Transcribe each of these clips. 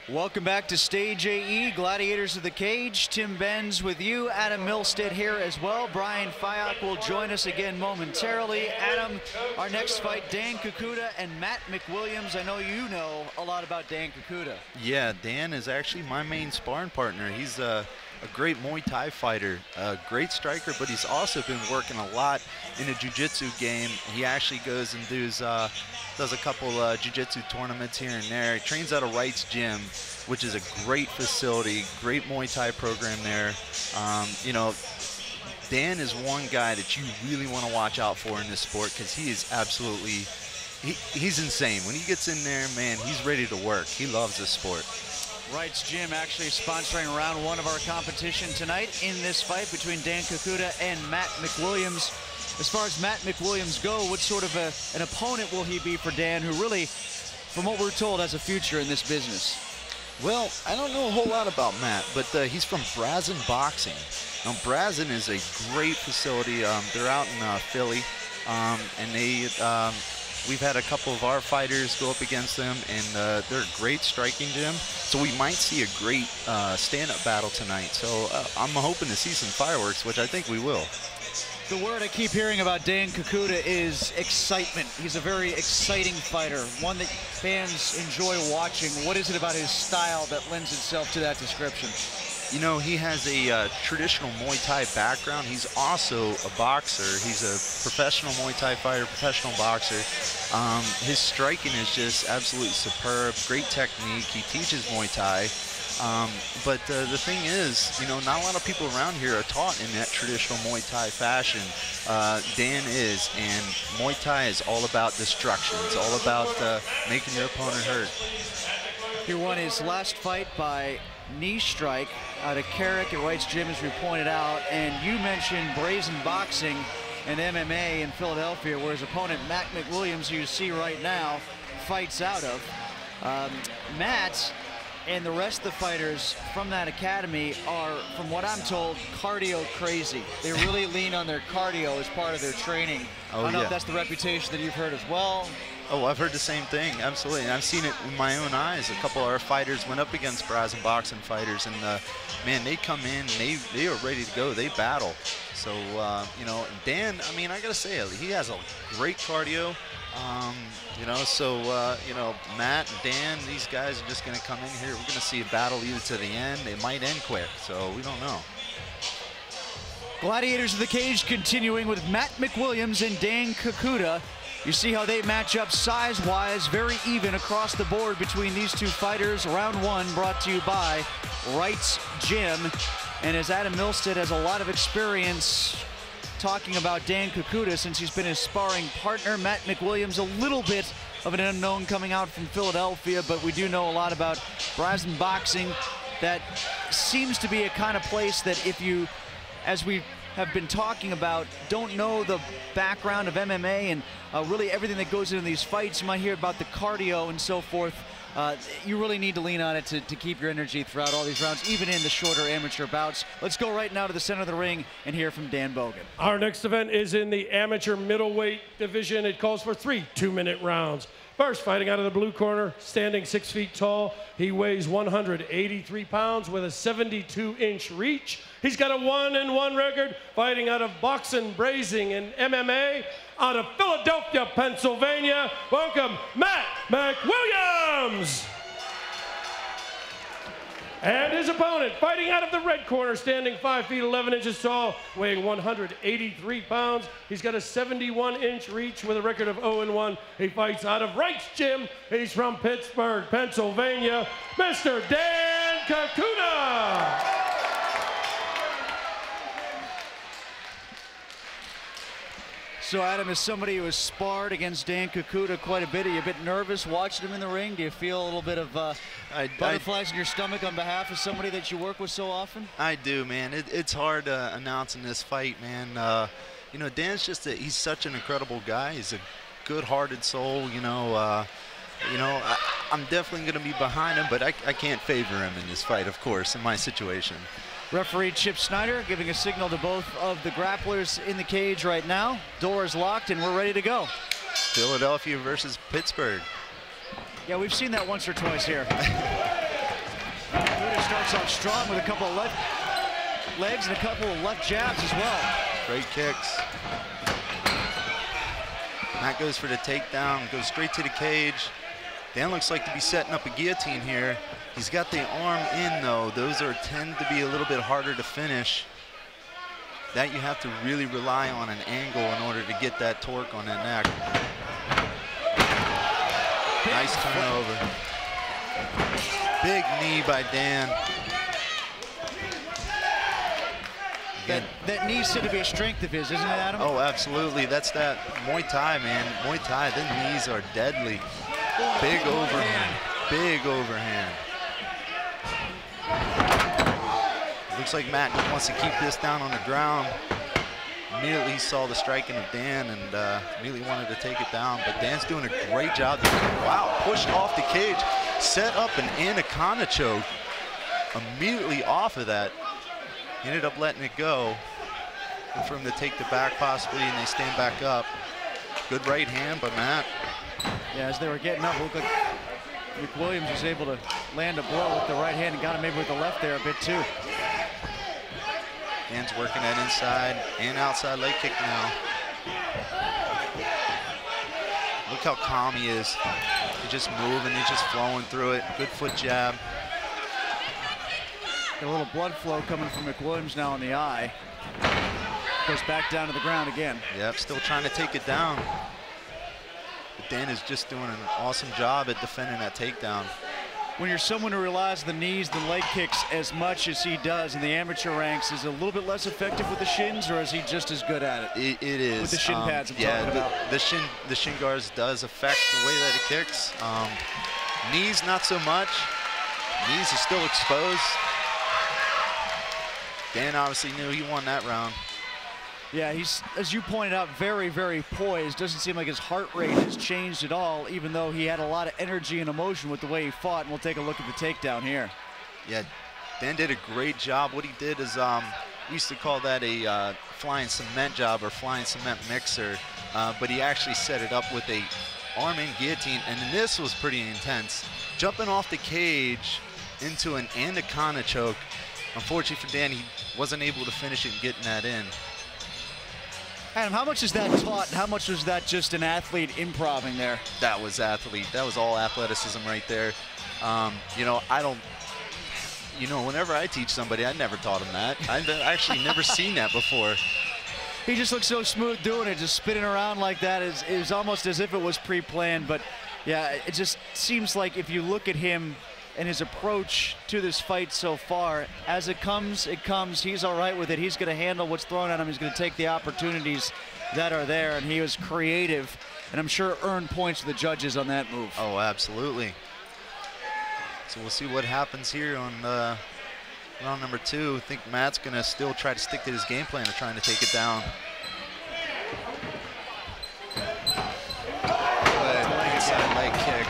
Welcome back to Stage AE, Gladiators of the Cage. Tim Benz with you, Adam Milstead here as well. Brian Fayok will join us again momentarily. Adam, our next fight, Dann Cucuta and Matt McWilliams. I know you know a lot about Dann Cucuta. Yeah, Dan is actually my main sparring partner. He's a great Muay Thai fighter, a great striker, but he's also been working a lot in the jiu-jitsu game. He actually goes and does a couple jiu-jitsu tournaments here and there. He trains out of Wright's Gym, which is a great facility, great Muay Thai program there. You know, Dan is one guy that you really want to watch out for in this sport because he is absolutely, he's insane. When he gets in there, man, he's ready to work. He loves this sport. Wright's Gym actually sponsoring round one of our competition tonight in this fight between Dann Cucuta and Matt McWilliams. As far as Matt McWilliams go, what sort of an opponent will he be for Dan, who really, from what we're told, has a future in this business? Well, I don't know a whole lot about Matt, but he's from Brazen Boxing. Now, Brazen is a great facility. They're out in Philly, and we've had a couple of our fighters go up against them, and they're a great striking gym. So we might see a great stand-up battle tonight. So I'm hoping to see some fireworks, which I think we will. The word I keep hearing about Dann Cucuta is excitement. He's a very exciting fighter, one that fans enjoy watching. What is it about his style that lends itself to that description? You know, he has a traditional Muay Thai background. He's also a boxer. He's a professional Muay Thai fighter, professional boxer. His striking is just absolutely superb, great technique. He teaches Muay Thai. But the thing is, you know, not a lot of people around here are taught in that traditional Muay Thai fashion. Dan is, and Muay Thai is all about destruction. It's all about making your opponent hurt. He won his last fight by knee strike out of Carrick at Wright's Gym, as we pointed out. And you mentioned Brazen Boxing and MMA in Philadelphia, where his opponent, Matt McWilliams, who you see right now, fights out of. Matt and the rest of the fighters from that academy are, from what I'm told, cardio crazy. They really lean on their cardio as part of their training. I don't know if that's the reputation that you've heard as well. Oh, I've heard the same thing, absolutely. And I've seen it with my own eyes. A couple of our fighters went up against Brazen Boxing fighters, and man, they come in, they are ready to go. They battle. So, you know, Dan, I mean, I gotta say, he has a great cardio. You know, so, you know, Matt and Dan, these guys are just going to come in here. We're going to see a battle either to the end. It might end quick, so we don't know. Gladiators of the Cage continuing with Matt McWilliams and Dann Cucuta. You see how they match up size-wise, very even across the board between these two fighters. Round one brought to you by Wright's Gym. And as Adam Milstead has a lot of experience talking about Dann Cucuta since he's been his sparring partner. Matt McWilliams, a little bit of an unknown coming out from Philadelphia, but we do know a lot about Brazen Boxing. That seems to be a kind of place that if you, as we have been talking about, don't know the background of MMA and really everything that goes into these fights, you might hear about the cardio and so forth. You really need to lean on it to keep your energy throughout all these rounds, even in the shorter amateur bouts. Let's go right now to the center of the ring and hear from Dan Bogan. Our next event is in the amateur middleweight division. It calls for 3 2-minute rounds. First, fighting out of the blue corner, standing 6 feet tall. He weighs 183 pounds with a 72-inch reach. He's got a 1-1 record, fighting out of boxing, brazing, and MMA. Out of Philadelphia, Pennsylvania, welcome Matt McWilliams. And his opponent, fighting out of the red corner, standing 5 feet 11 inches tall, weighing 183 pounds. He's got a 71-inch reach with a record of 0-1. He fights out of Wright's Gym. He's from Pittsburgh, Pennsylvania, Mr. Dann Cucuta. So, Adam, as somebody who has sparred against Dann Cucuta quite a bit, are you a bit nervous watching him in the ring? Do you feel a little bit of butterflies in your stomach on behalf of somebody that you work with so often? I do, man. It's hard announcing this fight, man. You know, Dan's he's such an incredible guy. He's a good-hearted soul, you know. I'm definitely going to be behind him, but I can't favor him in this fight, of course, in my situation. Referee Chip Snyder giving a signal to both of the grapplers in the cage right now. Door is locked and we're ready to go. Philadelphia versus Pittsburgh. Yeah, we've seen that once or twice here. starts off strong with a couple of left legs and a couple of left jabs as well. Great kicks. Matt goes for the takedown, goes straight to the cage. Dan looks like to be setting up a guillotine here. He's got the arm in though. Those tend to be a little bit harder to finish. That you have to really rely on an angle in order to get that torque on that neck. Nice turnover. Big knee by Dan. That knee said to be a strength of his, isn't it, Adam? Oh, absolutely. That's that Muay Thai, man. Muay Thai, the knees are deadly. Big overhand. Big overhand. Looks like Matt wants to keep this down on the ground. Immediately he saw the striking of Dan and immediately wanted to take it down, but Dan's doing a great job. Wow, pushed off the cage, set up an anaconda choke immediately off of that. He ended up letting it go for him to take the back possibly, and they stand back up. Good right hand by Matt. Yeah, as they were getting up, it looked like McWilliams was able to land a blow with the right hand and got him maybe with the left there a bit too. Dan's working that inside and outside leg kick now. Look how calm he is. He's just moving, he's just flowing through it. Good foot jab. Got a little blood flow coming from McWilliams now in the eye. Goes back down to the ground again. Yep, still trying to take it down. But Dan is just doing an awesome job at defending that takedown. When you're someone who relies on the knees, the leg kicks as much as he does in the amateur ranks, is it a little bit less effective with the shins, or is he just as good at it? It is. With the shin pads I'm talking about. The shin guards does affect the way that it kicks. Knees, not so much. Knees are still exposed. Dan obviously knew he won that round. Yeah, he's, as you pointed out, very, very poised. Doesn't seem like his heart rate has changed at all, even though he had a lot of energy and emotion with the way he fought. And we'll take a look at the takedown here. Yeah, Dan did a great job. What he did is, we used to call that a flying cement job or flying cement mixer, but he actually set it up with a arm-in guillotine, and this was pretty intense. Jumping off the cage into an anaconda choke. Unfortunately for Dan, he wasn't able to finish it and getting that in. Adam, how much is that taught? How much was that just an athlete improving there? That was athlete. That was all athleticism right there. Whenever I teach somebody, I never taught them that. I've actually never seen that before. He just looks so smooth doing it, just spinning around like that. It was almost as if it was pre-planned, but yeah, it just seems like if you look at him and his approach to this fight so far, as it comes, it comes. He's all right with it. He's going to handle what's thrown at him. He's going to take the opportunities that are there, and he was creative, and I'm sure earned points to the judges on that move. Oh, absolutely. So we'll see what happens here on round number 2. I think Matt's going to still try to stick to his game plan of trying to take it down. Good inside leg kick.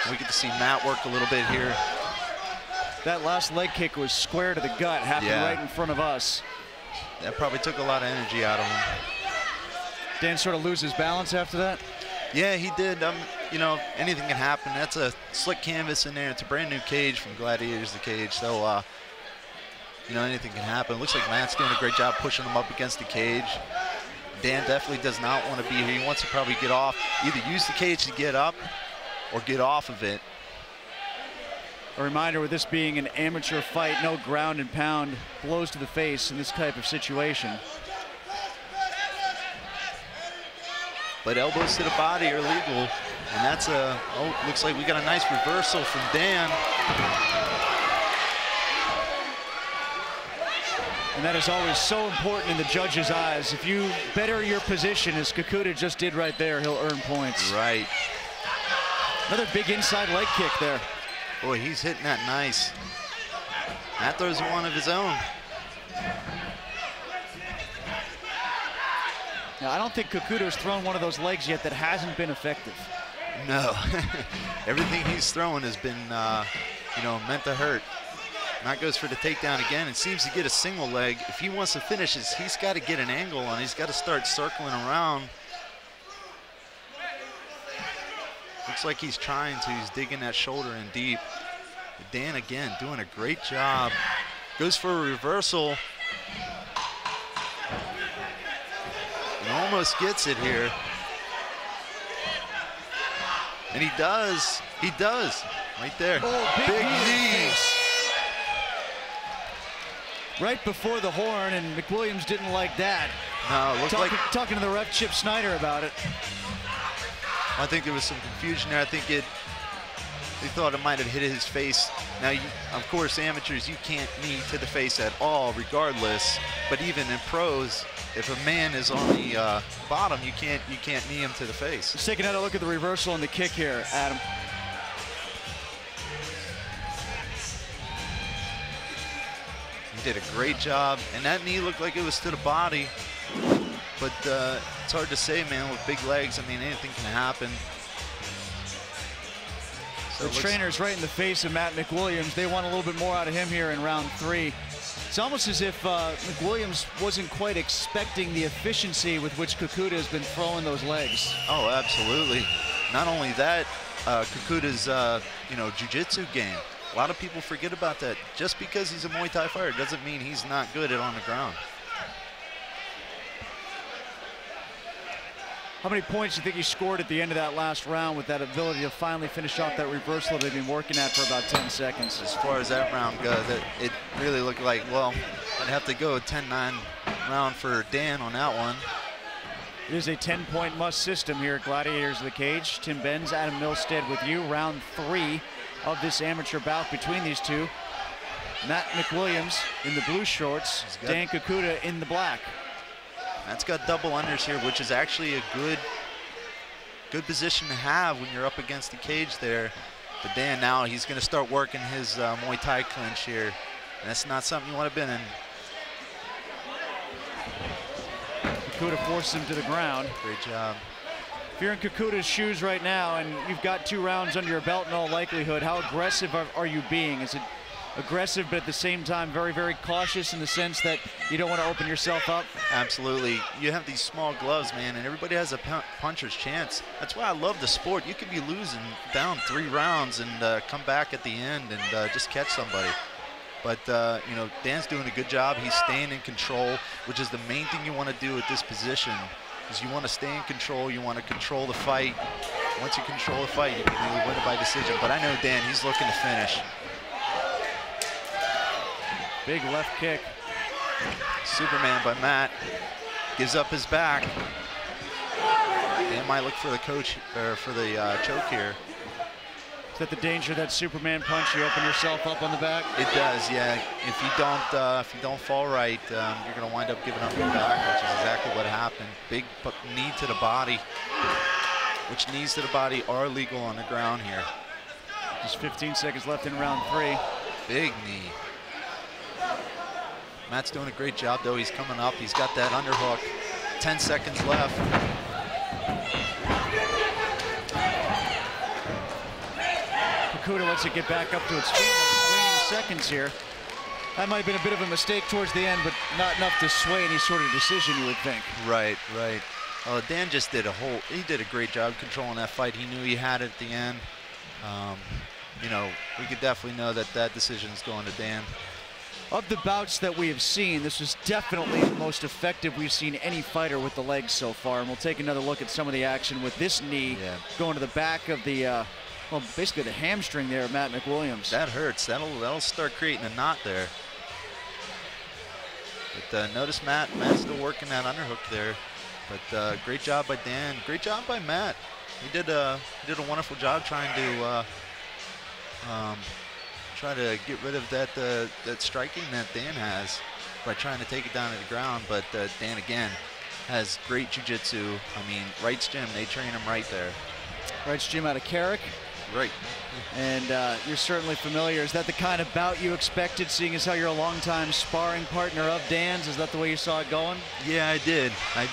We get to see Matt work a little bit here. That last leg kick was square to the gut, happened right in front of us. That probably took a lot of energy out of him. Dan sort of loses balance after that? Yeah, he did. Anything can happen. That's a slick canvas in there. It's a brand new cage from Gladiators, the cage. So, anything can happen. Looks like Matt's doing a great job pushing him up against the cage. Dan definitely does not want to be here. He wants to probably get off, either use the cage to get up or get off of it. A reminder, with this being an amateur fight, no ground and pound, blows to the face in this type of situation. But elbows to the body are legal, and that's looks like we got a nice reversal from Dan. And that is always so important in the judge's eyes. If you better your position, as Kukuda just did right there, he'll earn points. Right. Another big inside leg kick there. Boy, he's hitting that nice. Matt throws one of his own. Now, I don't think Kukuda has thrown one of those legs yet that hasn't been effective. No. Everything he's throwing has been, meant to hurt. Matt goes for the takedown again and seems to get a single leg. If he wants to finish this, he's got to get an angle on. He's got to start circling around. Looks like he's trying to. He's digging that shoulder in deep. But Dan, again, doing a great job. Goes for a reversal. And almost gets it here. And he does. He does. Right there. Oh, big knee. knee. Right before the horn, and McWilliams didn't like that. No, it looked Talking to the ref, Chip Snyder, about it. I think there was some confusion there. I think they thought it might have hit his face. Now, of course, amateurs, you can't knee to the face at all, regardless. But even in pros, if a man is on the bottom, you can't knee him to the face. Let's take another look at the reversal and the kick here, Adam. He did a great job, and that knee looked like it was to the body. But it's hard to say, man, with big legs. I mean, anything can happen. So the trainer's right in the face of Matt McWilliams. They want a little bit more out of him here in round 3. It's almost as if McWilliams wasn't quite expecting the efficiency with which Kukuda has been throwing those legs. Oh, absolutely. Not only that, Kukuda's jiu-jitsu game. A lot of people forget about that. Just because he's a Muay Thai fighter doesn't mean he's not good at on the ground. How many points do you think he scored at the end of that last round with that ability to finally finish off that reversal that they've been working at for about 10 seconds? As far as that round goes, it really looked like, well, I'd have to go a 10-9 round for Dan on that one. It is a 10-point must system here at Gladiators of the Cage. Tim Benz, Adam Milstead with you. Round 3 of this amateur bout between these two. Matt McWilliams in the blue shorts, Dan Cucuta in the black. Matt's got double unders here, which is actually a good position to have when you're up against the cage there. But Dan, now he's going to start working his Muay Thai clinch here. And that's not something you want to be in. Kukuda forced him to the ground. Great job. If you're in Kukuta's shoes right now and you've got 2 rounds under your belt in all likelihood, how aggressive are you being? Is it aggressive, but at the same time very, very cautious in the sense that you don't want to open yourself up? Absolutely. You have these small gloves, man, and everybody has a puncher's chance. That's why I love the sport. You could be losing down 3 rounds and come back at the end and just catch somebody. But, Dan's doing a good job. He's staying in control, which is the main thing you want to do at this position, is you want to stay in control. You want to control the fight. Once you control the fight, you can really win it by decision. But I know Dan, he's looking to finish. Big left kick. Superman by Matt. Gives up his back. Dan might look for the coach, or for the choke here. Is that the danger of that Superman punch? You open yourself up on the back? It does, yeah. If you don't fall right, you're going to wind up giving up your back, which is exactly what happened. Big knee to the body, which knees to the body are legal on the ground here. Just 15 seconds left in round 3. Big knee. Matt's doing a great job, though. He's coming up. He's got that underhook. 10 seconds left. Kukuda lets it get back up to its feet. Waning seconds here. That might have been a bit of a mistake towards the end, but not enough to sway any sort of decision, you would think. Right, right. Dan just did he did a great job controlling that fight. He knew he had it at the end. We could definitely know that decision is going to Dan. Of the bouts that we have seen, this is definitely the most effective we've seen any fighter with the legs so far. And we'll take another look at some of the action with this knee going to the back of the, basically the hamstring there of Matt McWilliams. That hurts. That'll start creating a knot there. But notice Matt's still working that underhook there. But great job by Dan. Great job by Matt. He did a wonderful job trying to get rid of that striking that Dan has by trying to take it down to the ground. But Dan, again, has great jiu-jitsu. I mean, Wright's Gym, they train him right there. Wright's Gym out of Carrick. Right. And you're certainly familiar. Is that the kind of bout you expected, seeing as how you're a longtime sparring partner of Dan's? Is that the way you saw it going? Yeah, I did. I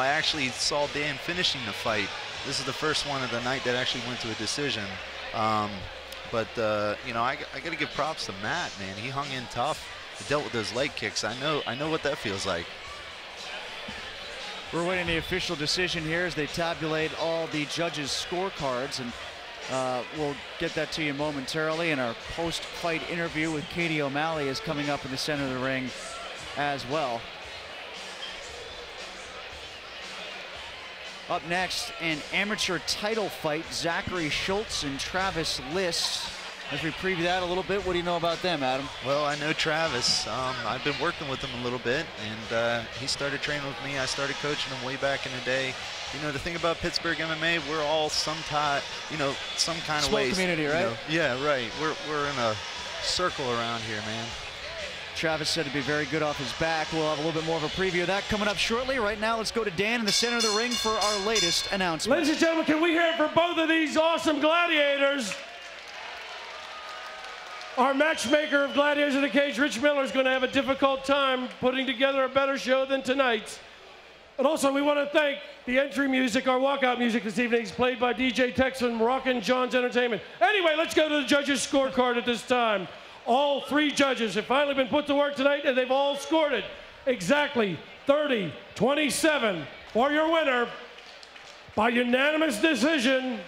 actually saw Dan finishing the fight. This is the first one of the night that actually went to a decision. But I got to give props to Matt, man. He hung in tough. He dealt with those leg kicks. I know what that feels like. We're waiting the official decision here as they tabulate all the judges' scorecards, and we'll get that to you momentarily. And our post-fight interview with Katie O'Malley is coming up in the center of the ring as well. Up next, an amateur title fight, Zachary Schultz and Travis List. As we preview that a little bit, what do you know about them, Adam? Well, I know Travis. I've been working with him a little bit, and he started training with me. I started coaching him way back in the day. You know, the thing about Pittsburgh MMA, we're all some kind of way. Community, right? Yeah, right. We're in a circle around here, man. Travis said to be very good off his back. We'll have a little bit more of a preview of that coming up shortly. Right now, let's go to Dan in the center of the ring for our latest announcement. Ladies and gentlemen, can we hear it for both of these awesome gladiators? Our matchmaker of Gladiators in the Cage, Rich Miller, is going to have a difficult time putting together a better show than tonight's. And also, we want to thank the entry music, our walkout music this evening is played by DJ Tex from Rockin' John's Entertainment. Anyway, let's go to the judges' scorecard at this time. All three judges have finally been put to work tonight, and they've all scored it exactly 30-27 for your winner by unanimous decision.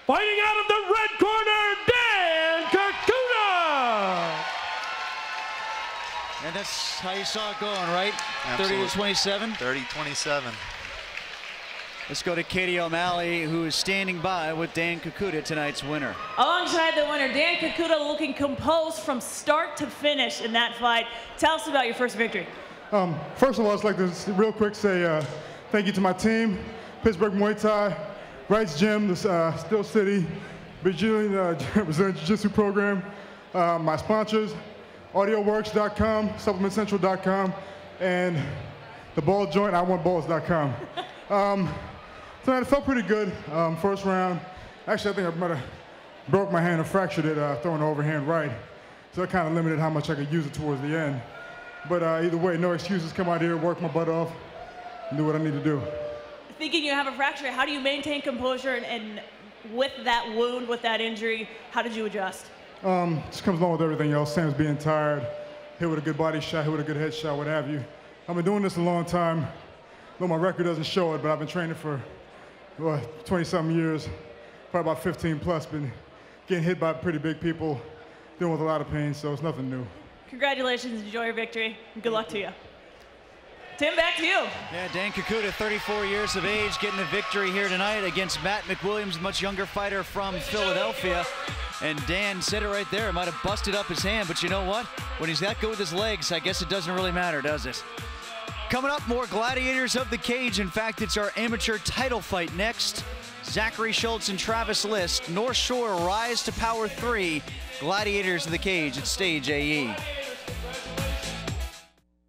Fighting out of the red corner, Dann Cucuta! And that's how you saw it going, right? Absolutely. 30-27? 30-27. Let's go to Katie O'Malley, who is standing by with Dann Cucuta, tonight's winner. Alongside the winner, Dann Cucuta, looking composed from start to finish in that fight. Tell us about your first victory. First of all, I'd like to real quick say thank you to my team, Pittsburgh Muay Thai, Wright's Gym, the Steel City, Brazilian Jiu-Jitsu program, my sponsors, AudioWorks.com, SupplementCentral.com, and the ball joint, IWantBalls.com. Tonight it felt pretty good. First round, actually I think I might have broke my hand and fractured it throwing the overhand right. So that kind of limited how much I could use it towards the end. But either way, no excuses, come out here, work my butt off, and do what I need to do. Thinking you have a fracture, how do you maintain composure and with that wound, with that injury, how did you adjust? Just comes along with everything else, same as being tired, hit with a good body shot, hit with a good head shot, what have you. I've been doing this a long time, though my record doesn't show it, but I've been training for 20-something years, probably about 15 plus, been getting hit by pretty big people, dealing with a lot of pain, so it's nothing new. Congratulations, enjoy your victory, and good luck to you. Tim, back to you. Yeah, Dann Cucuta, 34 years of age, getting a victory here tonight against Matt McWilliams, much younger fighter from Philadelphia. And Dan said it right there, might have busted up his hand, but you know what? When he's that good with his legs, I guess it doesn't really matter, does it? Coming up, more Gladiators of the Cage. In fact, it's our amateur title fight next. Zachary Schultz and Travis List, North Shore Rise to Power 3, Gladiators of the Cage at Stage AE.